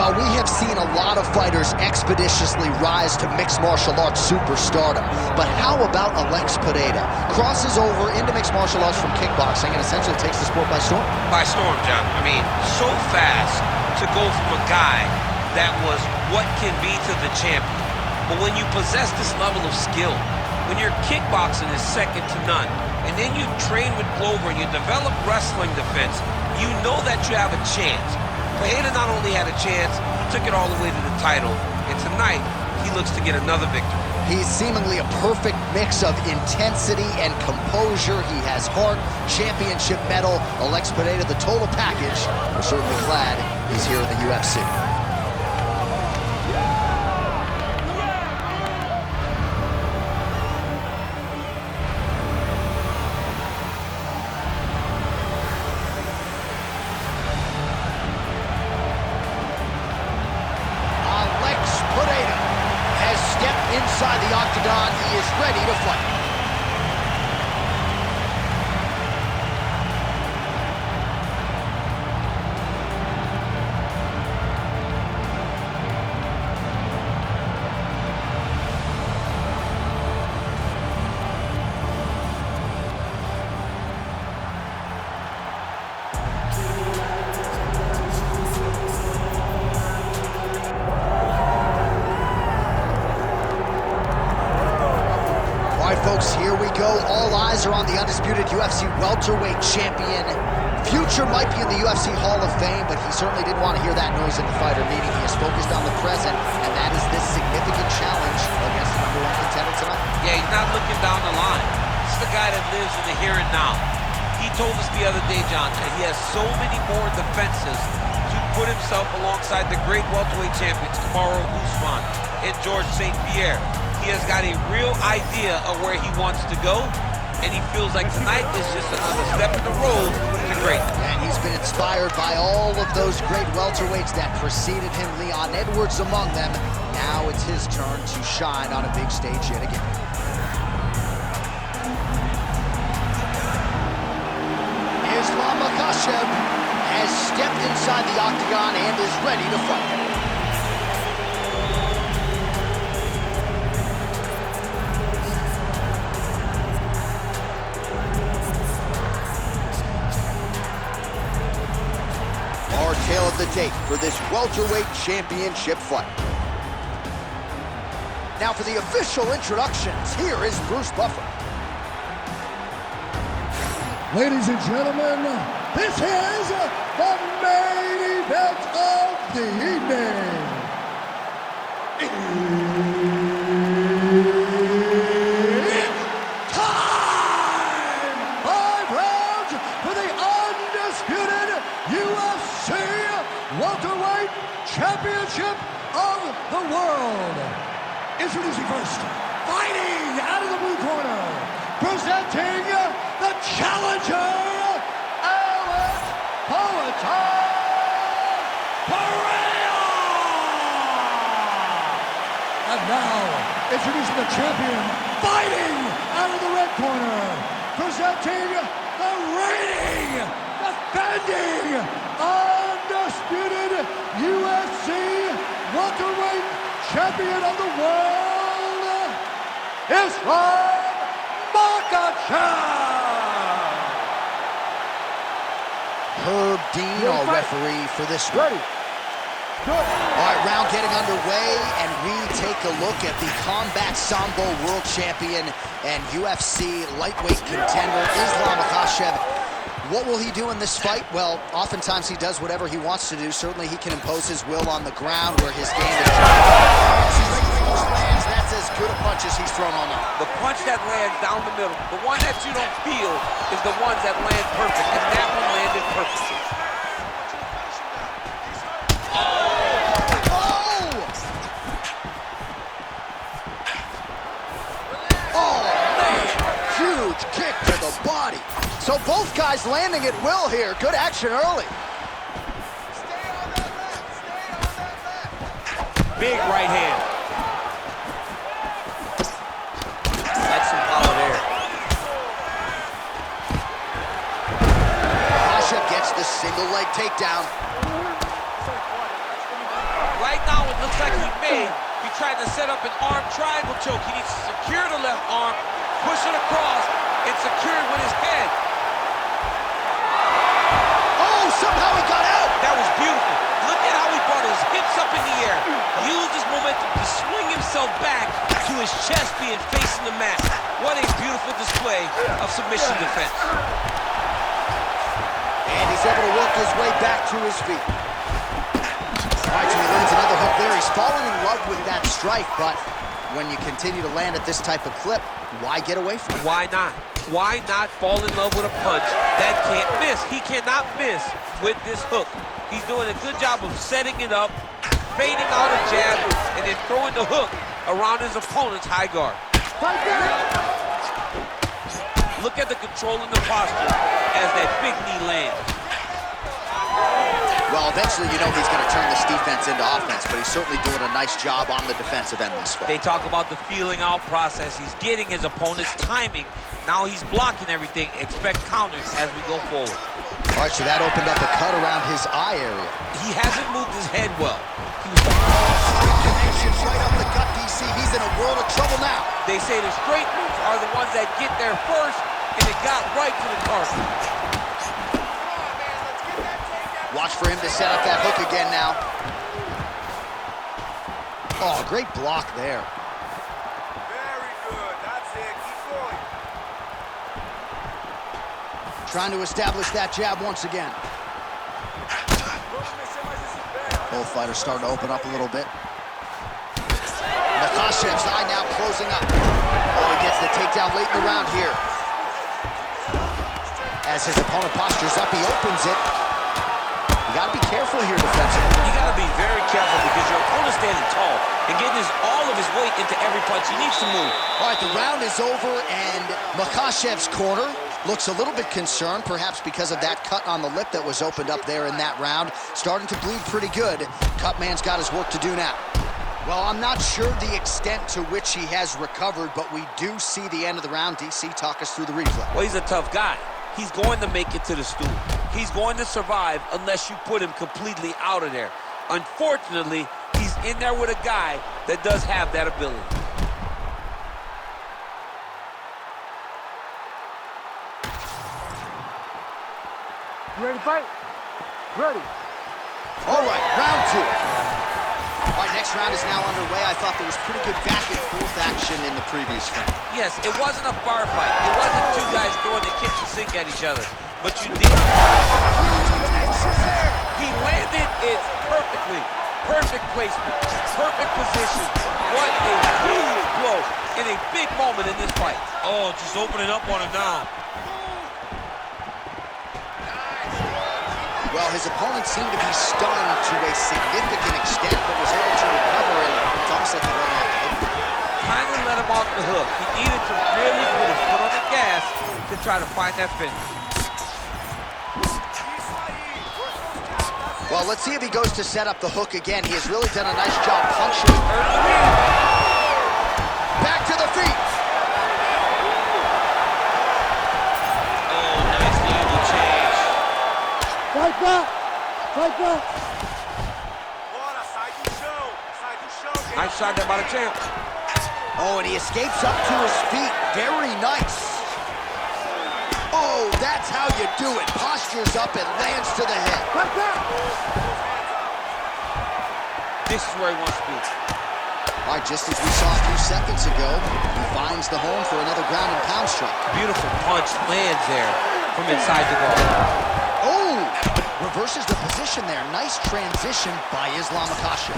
Well, we have seen a lot of fighters expeditiously rise to mixed martial arts superstardom. But how about Alex Pereira? Crosses over into mixed martial arts from kickboxing and essentially takes the sport by storm. By storm, John. I mean, so fast to go from a guy that was what can be to the champion. But when you possess this level of skill, when your kickboxing is second to none, and then you train with Glover and you develop wrestling defense, you know that you have a chance. Pereira not only had a chance, he took it all the way to the title, and tonight, he looks to get another victory. He's seemingly a perfect mix of intensity and composure. He has heart, championship medal. Alex Pereira, the total package. We're certainly glad he's here in the UFC. Inside the octagon, he is ready to fight. Folks, here we go. All eyes are on the undisputed UFC welterweight champion. Future might be in the UFC Hall of Fame, but he certainly didn't want to hear that noise in the fighter meeting. He is focused on the present, and that is this significant challenge against the #1 contender tonight. Yeah, he's not looking down the line. This is the guy that lives in the here and now. He told us the other day, John, that he has so many more defenses to put himself alongside the great welterweight champions, Kamaru Usman and George St. Pierre. He has got a real idea of where he wants to go, and he feels like tonight is just another step in the road to greatness. And he's been inspired by all of those great welterweights that preceded him, Leon Edwards among them. Now it's his turn to shine on a big stage yet again. Islam Makhachev has stepped inside the octagon and is ready to fight. Tale of the tape for this welterweight championship fight. Now for the official introductions, here is Bruce Buffer. Ladies and gentlemen, this is the main event of the evening. It's time! 5 rounds for the undisputed UFC welterweight championship of the world. Introducing first, fighting out of the blue corner, presenting the challenger, Alex Pereira. And now, introducing the champion, fighting out of the red corner, presenting the reigning, defending, undisputed UFC welterweight champion of the world, Islam Makhachev. Herb Dean, our referee for this one. All right, round getting underway, and we take a look at the Combat Sambo world champion and UFC lightweight contender, Islam Makhachev. What will he do in this fight? Well, oftentimes he does whatever he wants to do. Certainly he can impose his will on the ground where his game is lands. That's as good a punch as he's thrown all night. The punch that lands down the middle, the one that you don't feel is the ones that land perfect, and that one landed perfectly. Huge kick to the body. So both guys landing at will here. Good action early. Big right hand. That's some power there. Makhachev gets the single leg takedown. Right now, it looks like he may be trying to set up an arm triangle choke. He needs to secure the left arm, push it across, and secure it with his head. Oh, somehow he got out! That was beautiful. Look at how he brought his hips up in the air, used his momentum to swing himself back to his chest being facing the mat. What a beautiful display of submission defense. And he's able to work his way back to his feet. All right, so he lands another hook there. He's fallen in love with that strike, but when you continue to land at this type of clip, why get away from it? Why not? Why not fall in love with a punch that can't miss? He cannot miss with this hook. He's doing a good job of setting it up, fading out a jab, and then throwing the hook around his opponent's high guard. Look at the control in the posture as that big knee lands. Well, eventually you know he's going to turn this defense into offense, but he's certainly doing a nice job on the defensive end this far. They talk about the feeling out process. He's getting his opponent's timing. Now he's blocking everything. Expect counters as we go forward. All right, so that opened up a cut around his eye area. He hasn't moved his head well. Connections right up the gut, DC. He's in a world of trouble now. They say the straight moves are the ones that get there first, and it got right to the target. Watch for him to set up that hook again now. Oh, great block there. Very good. That's it. Keep going. Trying to establish that jab once again. Both fighters starting to open up a little bit. Makhachev's eye now closing up. Oh, he gets the takedown late in the round here. As his opponent postures up, he opens it. You gotta be careful here defensively. You gotta be very careful because your opponent's standing tall and getting all of his weight into every punch. He needs to move. All right, the round is over, and Makhachev's corner looks a little bit concerned, perhaps because of that cut on the lip that was opened up there in that round. Starting to bleed pretty good. Cutman's got his work to do now. Well, I'm not sure the extent to which he has recovered, but we do see the end of the round. DC, talk us through the replay. Well, he's a tough guy. He's going to make it to the stool. He's going to survive unless you put him completely out of there. Unfortunately, he's in there with a guy that does have that ability. You ready to fight? Ready. All right, round two. All right, next round is now underway. I thought there was pretty good back and forth action in the previous round. Yes, it wasn't a bar fight. It wasn't two guys throwing the kitchen sink at each other. But you did. He landed it perfectly. Perfect placement. Perfect position. What a huge blow in a big moment in this fight. Oh, just opening up on him now. Well, his opponent seemed to be stunned to a significant extent, but was able to recover, and it's almost like he let him off the hook. Kind of let him off the hook. He needed to really put his foot on the gas to try to find that finish. Well, let's see if he goes to set up the hook again. He has really done a nice job punching. Back to the feet. Oh, nice angle change. Fight back. Fight back. Bora, sai do chão. Sai do chão. Nice shot there by the champ. Oh, and he escapes up to his feet. Very nice. Oh, that's how you do it. Postures up and lands to the head. Fight back. This is where he wants to be. All right, just as we saw a few seconds ago, he finds the home for another ground and pound strike. Beautiful punch lands there from inside the guard. Oh, reverses the position there. Nice transition by Islam Makhachev.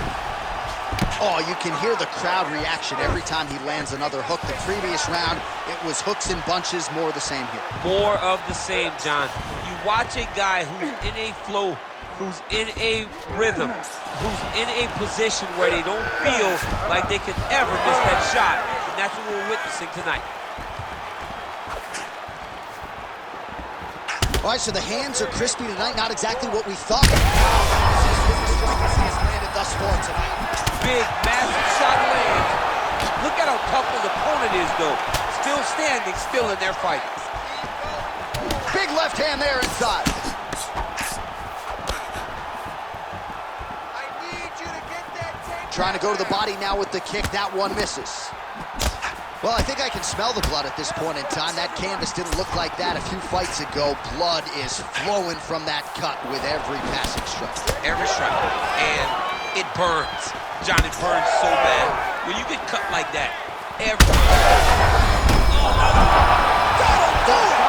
Oh, you can hear the crowd reaction every time he lands another hook. The previous round, it was hooks and bunches, more of the same here. More of the same, John. You watch a guy who's in a flow, who's in a rhythm, who's in a position where they don't feel like they could ever miss that shot. And that's what we're witnessing tonight. All right, so the hands are crispy tonight, not exactly what we thought. This is the strongest he has landed thus far tonight. Big, massive shot lands. Look at how tough his opponent is, though. Still standing, still in their fight. Big left hand there inside. I need you to get that Trying to go to the body now with the kick. That one misses. Well, I think I can smell the blood at this point in time. That canvas didn't look like that a few fights ago. Blood is flowing from that cut with every passing strike. Every strike. And it burns. John, it burns so bad. When you get cut like that, every... Oh,